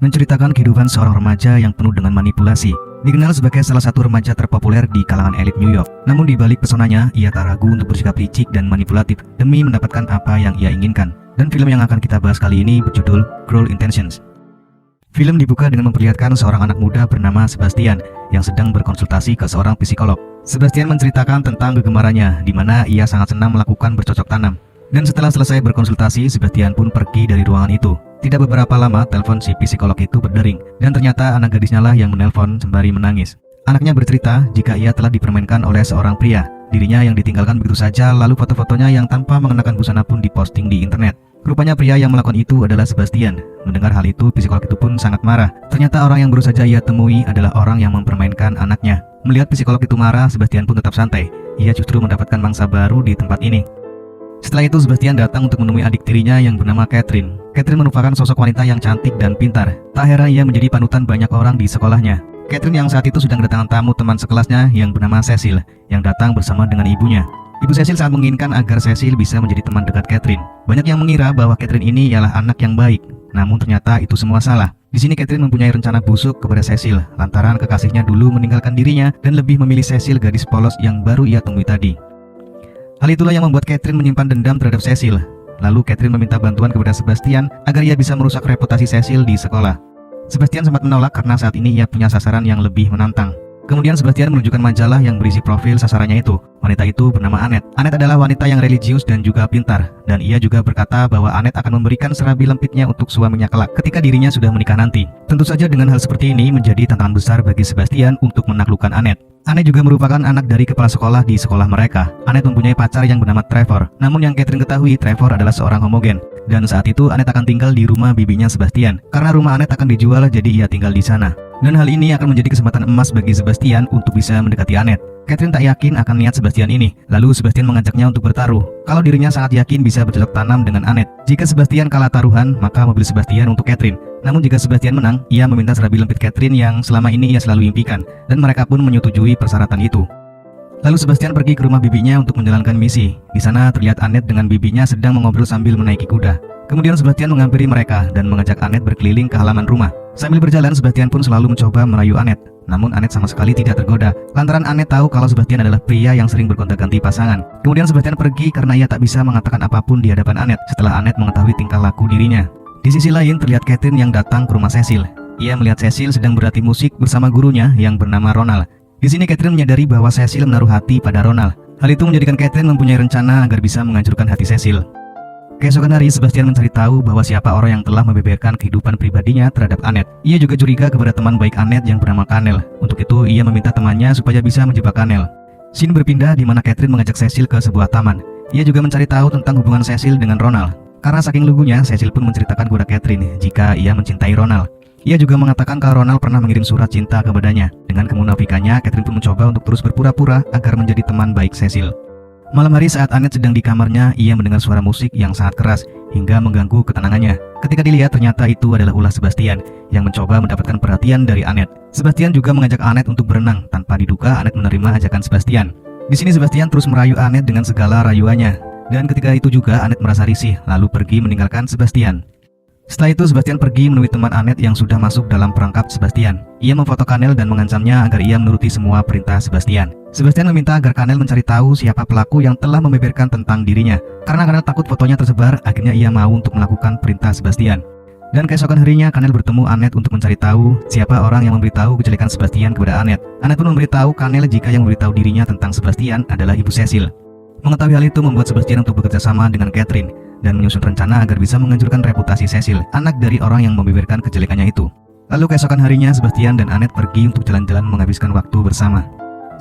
menceritakan kehidupan seorang remaja yang penuh dengan manipulasi. Dikenal sebagai salah satu remaja terpopuler di kalangan elit New York. Namun di balik pesonanya, ia tak ragu untuk bersikap licik dan manipulatif demi mendapatkan apa yang ia inginkan. Dan film yang akan kita bahas kali ini berjudul Cruel Intentions. Film dibuka dengan memperlihatkan seorang anak muda bernama Sebastian yang sedang berkonsultasi ke seorang psikolog. Sebastian menceritakan tentang kegemarannya, di mana ia sangat senang melakukan bercocok tanam. Dan setelah selesai berkonsultasi, Sebastian pun pergi dari ruangan itu. Tidak beberapa lama, telepon si psikolog itu berdering, dan ternyata anak gadisnya lah yang menelpon sembari menangis. Anaknya bercerita jika ia telah dipermainkan oleh seorang pria. Dirinya yang ditinggalkan begitu saja, lalu foto-fotonya yang tanpa mengenakan busana pun diposting di internet. Rupanya pria yang melakukan itu adalah Sebastian. Mendengar hal itu, psikolog itu pun sangat marah. Ternyata orang yang baru saja ia temui adalah orang yang mempermainkan anaknya. Melihat psikolog itu marah, Sebastian pun tetap santai. Ia justru mendapatkan mangsa baru di tempat ini. Setelah itu, Sebastian datang untuk menemui adik tirinya yang bernama Catherine. Catherine merupakan sosok wanita yang cantik dan pintar. Tak heran ia menjadi panutan banyak orang di sekolahnya. Catherine yang saat itu sedang kedatangan tamu teman sekelasnya yang bernama Cecil, yang datang bersama dengan ibunya. Ibu Cecil sangat menginginkan agar Cecil bisa menjadi teman dekat Catherine. Banyak yang mengira bahwa Catherine ini ialah anak yang baik, namun ternyata itu semua salah. Di sini Catherine mempunyai rencana busuk kepada Cecil, lantaran kekasihnya dulu meninggalkan dirinya dan lebih memilih Cecil, gadis polos yang baru ia temui tadi. Hal itulah yang membuat Catherine menyimpan dendam terhadap Cecil. Lalu Catherine meminta bantuan kepada Sebastian agar ia bisa merusak reputasi Cecil di sekolah. Sebastian sempat menolak karena saat ini ia punya sasaran yang lebih menantang. Kemudian Sebastian menunjukkan majalah yang berisi profil sasarannya itu. Wanita itu bernama Annette. Annette adalah wanita yang religius dan juga pintar. Dan ia juga berkata bahwa Annette akan memberikan serabi lempitnya untuk suaminya kelak ketika dirinya sudah menikah nanti. Tentu saja dengan hal seperti ini menjadi tantangan besar bagi Sebastian untuk menaklukkan Annette. Annette juga merupakan anak dari kepala sekolah di sekolah mereka. Annette mempunyai pacar yang bernama Trevor. Namun yang Catherine ketahui, Trevor adalah seorang homogen. Dan saat itu Annette akan tinggal di rumah bibinya Sebastian. Karena rumah Annette akan dijual, jadi ia tinggal di sana. Dan hal ini akan menjadi kesempatan emas bagi Sebastian untuk bisa mendekati Annette. Catherine tak yakin akan niat Sebastian ini. Lalu Sebastian mengajaknya untuk bertaruh. Kalau dirinya sangat yakin bisa bercocok tanam dengan Annette. Jika Sebastian kalah taruhan, maka mobil Sebastian untuk Catherine. Namun jika Sebastian menang, ia meminta serabi lempit Catherine yang selama ini ia selalu impikan. Dan mereka pun menyetujui persyaratan itu. Lalu Sebastian pergi ke rumah bibinya untuk menjalankan misi. Di sana terlihat Annette dengan bibinya sedang mengobrol sambil menaiki kuda. Kemudian Sebastian menghampiri mereka dan mengajak Annette berkeliling ke halaman rumah. Sambil berjalan, Sebastian pun selalu mencoba merayu Annette. Namun Annette sama sekali tidak tergoda, lantaran Annette tahu kalau Sebastian adalah pria yang sering bergonta-ganti pasangan. Kemudian Sebastian pergi karena ia tak bisa mengatakan apapun di hadapan Annette setelah Annette mengetahui tingkah laku dirinya. Di sisi lain terlihat Catherine yang datang ke rumah Cecil. Ia melihat Cecil sedang berlatih musik bersama gurunya yang bernama Ronald. Di sini Catherine menyadari bahwa Cecil menaruh hati pada Ronald. Hal itu menjadikan Catherine mempunyai rencana agar bisa menghancurkan hati Cecil. Keesokan hari, Sebastian mencari tahu bahwa siapa orang yang telah membeberkan kehidupan pribadinya terhadap Annette. Ia juga curiga kepada teman baik Annette yang bernama Kanel. Untuk itu, ia meminta temannya supaya bisa menjebak Kanel. Scene berpindah di mana Catherine mengajak Cecil ke sebuah taman. Ia juga mencari tahu tentang hubungan Cecil dengan Ronald. Karena saking lugunya, Cecil pun menceritakan kepada Catherine jika ia mencintai Ronald. Ia juga mengatakan kalau Ronald pernah mengirim surat cinta kepadanya. Dengan kemunafikannya, Catherine pun mencoba untuk terus berpura-pura agar menjadi teman baik Cecil. Malam hari saat Annette sedang di kamarnya, ia mendengar suara musik yang sangat keras hingga mengganggu ketenangannya. Ketika dilihat, ternyata itu adalah ulah Sebastian yang mencoba mendapatkan perhatian dari Annette. Sebastian juga mengajak Annette untuk berenang. Tanpa diduga, Annette menerima ajakan Sebastian. Di sini Sebastian terus merayu Annette dengan segala rayuannya. Dan ketika itu juga Annette merasa risih, lalu pergi meninggalkan Sebastian. Setelah itu Sebastian pergi menemui teman Annette yang sudah masuk dalam perangkap Sebastian. Ia memfoto Kanel dan mengancamnya agar ia menuruti semua perintah Sebastian. Sebastian meminta agar Kanel mencari tahu siapa pelaku yang telah membeberkan tentang dirinya. Karena Kanel takut fotonya tersebar, akhirnya ia mau untuk melakukan perintah Sebastian. Dan keesokan harinya Kanel bertemu Annette untuk mencari tahu siapa orang yang memberitahu kejelekan Sebastian kepada Annette. Annette pun memberitahu Kanel jika yang memberitahu dirinya tentang Sebastian adalah ibu Cecil. Mengetahui hal itu membuat Sebastian untuk bekerja sama dengan Catherine dan menyusun rencana agar bisa menghancurkan reputasi Cecil, anak dari orang yang membeberkan kejelekannya itu. Lalu keesokan harinya Sebastian dan Annette pergi untuk jalan-jalan menghabiskan waktu bersama.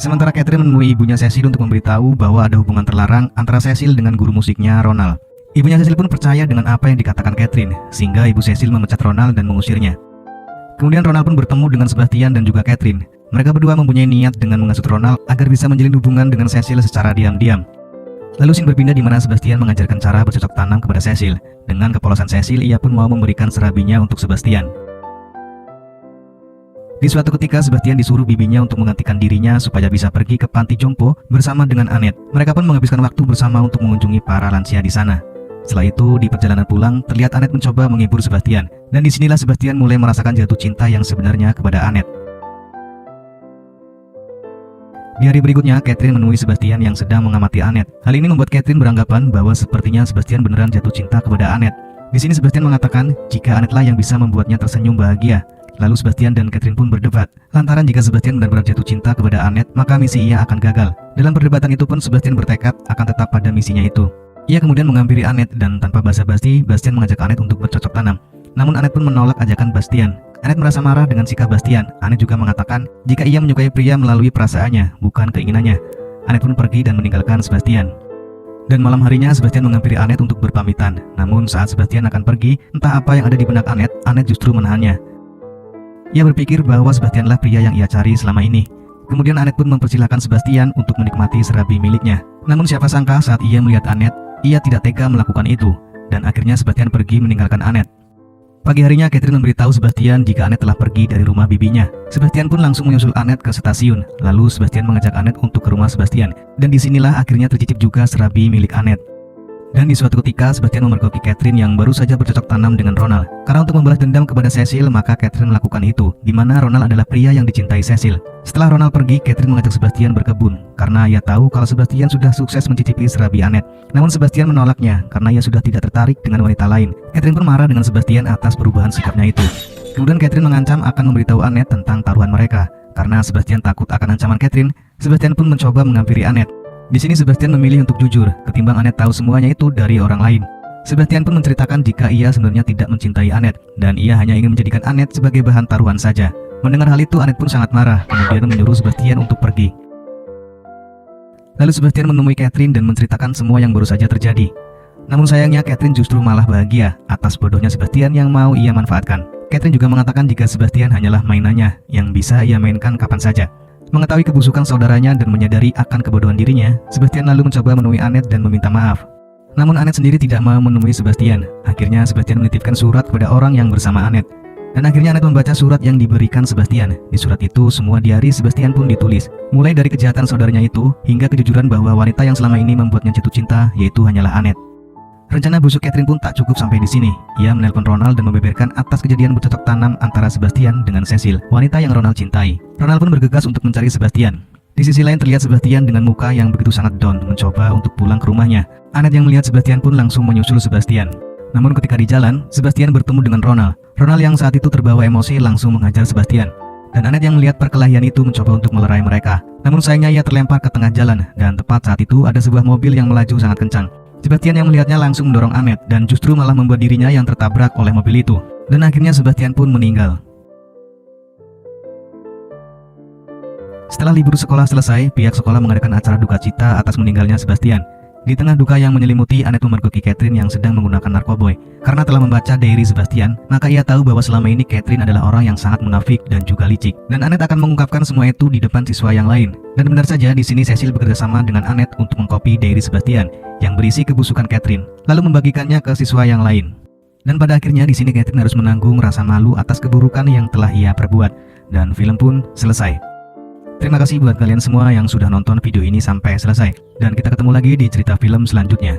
Sementara Catherine menemui ibunya Cecil untuk memberitahu bahwa ada hubungan terlarang antara Cecil dengan guru musiknya Ronald. Ibunya Cecil pun percaya dengan apa yang dikatakan Catherine, sehingga ibu Cecil memecat Ronald dan mengusirnya. Kemudian Ronald pun bertemu dengan Sebastian dan juga Catherine. Mereka berdua mempunyai niat dengan menghasut Ronald agar bisa menjalin hubungan dengan Cecil secara diam-diam. Lalu scene berpindah di mana Sebastian mengajarkan cara bercocok tanam kepada Cecil. Dengan kepolosan Cecil, ia pun mau memberikan serabinya untuk Sebastian. Di suatu ketika, Sebastian disuruh bibinya untuk menggantikan dirinya supaya bisa pergi ke panti jompo bersama dengan Annette. Mereka pun menghabiskan waktu bersama untuk mengunjungi para lansia di sana. Setelah itu, di perjalanan pulang, terlihat Annette mencoba menghibur Sebastian. Dan disinilah Sebastian mulai merasakan jatuh cinta yang sebenarnya kepada Annette. Di hari berikutnya, Catherine menemui Sebastian yang sedang mengamati Annette. Hal ini membuat Catherine beranggapan bahwa sepertinya Sebastian beneran jatuh cinta kepada Annette. Di sini Sebastian mengatakan jika Annette lah yang bisa membuatnya tersenyum bahagia. Lalu Sebastian dan Catherine pun berdebat. Lantaran jika Sebastian benar-benar jatuh cinta kepada Annette, maka misi ia akan gagal. Dalam perdebatan itu pun Sebastian bertekad akan tetap pada misinya itu. Ia kemudian menghampiri Annette dan tanpa basa-basi, Bastian mengajak Annette untuk bercocok tanam. Namun Annette pun menolak ajakan Bastian. Annette merasa marah dengan sikap Bastian. Annette juga mengatakan jika ia menyukai pria melalui perasaannya, bukan keinginannya. Annette pun pergi dan meninggalkan Sebastian. Dan malam harinya Sebastian menghampiri Annette untuk berpamitan. Namun saat Sebastian akan pergi, entah apa yang ada di benak Annette, Annette justru menahannya. Ia berpikir bahwa Sebastianlah pria yang ia cari selama ini. Kemudian Annette pun mempersilahkan Sebastian untuk menikmati serabi miliknya. Namun siapa sangka saat ia melihat Annette, ia tidak tega melakukan itu. Dan akhirnya Sebastian pergi meninggalkan Annette. Pagi harinya Catherine memberitahu Sebastian jika Annette telah pergi dari rumah bibinya. Sebastian pun langsung menyusul Annette ke stasiun. Lalu Sebastian mengajak Annette untuk ke rumah Sebastian. Dan disinilah akhirnya tercicip juga serabi milik Annette. Dan di suatu ketika Sebastian memergoki Catherine yang baru saja bercocok tanam dengan Ronald. Karena untuk membalas dendam kepada Cecil, maka Catherine melakukan itu, di mana Ronald adalah pria yang dicintai Cecil. Setelah Ronald pergi, Catherine mengajak Sebastian berkebun karena ia tahu kalau Sebastian sudah sukses mencicipi serabi Annette. Namun Sebastian menolaknya karena ia sudah tidak tertarik dengan wanita lain. Catherine pun marah dengan Sebastian atas perubahan sikapnya itu. Kemudian Catherine mengancam akan memberitahu Annette tentang taruhan mereka. Karena Sebastian takut akan ancaman Catherine, Sebastian pun mencoba menghampiri Annette. Di sini Sebastian memilih untuk jujur, ketimbang Annette tahu semuanya itu dari orang lain. Sebastian pun menceritakan jika ia sebenarnya tidak mencintai Annette, dan ia hanya ingin menjadikan Annette sebagai bahan taruhan saja. Mendengar hal itu, Annette pun sangat marah, kemudian menyuruh Sebastian untuk pergi. Lalu Sebastian menemui Catherine dan menceritakan semua yang baru saja terjadi. Namun sayangnya Catherine justru malah bahagia atas bodohnya Sebastian yang mau ia manfaatkan. Catherine juga mengatakan jika Sebastian hanyalah mainannya yang bisa ia mainkan kapan saja. Mengetahui kebusukan saudaranya dan menyadari akan kebodohan dirinya, Sebastian lalu mencoba menemui Annette dan meminta maaf. Namun Annette sendiri tidak mau menemui Sebastian. Akhirnya Sebastian menitipkan surat kepada orang yang bersama Annette. Dan akhirnya Annette membaca surat yang diberikan Sebastian. Di surat itu semua diari Sebastian pun ditulis. Mulai dari kejahatan saudaranya itu, hingga kejujuran bahwa wanita yang selama ini membuatnya jatuh cinta, yaitu hanyalah Annette. Rencana busuk Catherine pun tak cukup sampai di sini. Ia menelpon Ronald dan membeberkan atas kejadian bercocok tanam antara Sebastian dengan Cecil, wanita yang Ronald cintai. Ronald pun bergegas untuk mencari Sebastian. Di sisi lain terlihat Sebastian dengan muka yang begitu sangat down mencoba untuk pulang ke rumahnya. Annette yang melihat Sebastian pun langsung menyusul Sebastian. Namun ketika di jalan, Sebastian bertemu dengan Ronald. Ronald yang saat itu terbawa emosi langsung menghajar Sebastian. Dan Annette yang melihat perkelahian itu mencoba untuk melerai mereka. Namun sayangnya ia terlempar ke tengah jalan, dan tepat saat itu ada sebuah mobil yang melaju sangat kencang. Sebastian yang melihatnya langsung mendorong Annette dan justru malah membuat dirinya yang tertabrak oleh mobil itu. Dan akhirnya Sebastian pun meninggal. Setelah libur sekolah selesai, pihak sekolah mengadakan acara duka cita atas meninggalnya Sebastian. Di tengah duka yang menyelimuti, Annette memergoki Catherine yang sedang menggunakan narkoboy. Karena telah membaca diary Sebastian, maka ia tahu bahwa selama ini Catherine adalah orang yang sangat munafik dan juga licik. Dan Annette akan mengungkapkan semua itu di depan siswa yang lain. Dan benar saja di sini Cecil bekerjasama dengan Annette untuk mengcopy diary Sebastian yang berisi kebusukan Catherine, lalu membagikannya ke siswa yang lain. Dan pada akhirnya di sini Catherine harus menanggung rasa malu atas keburukan yang telah ia perbuat. Dan film pun selesai. Terima kasih buat kalian semua yang sudah nonton video ini sampai selesai. Dan kita ketemu lagi di cerita film selanjutnya.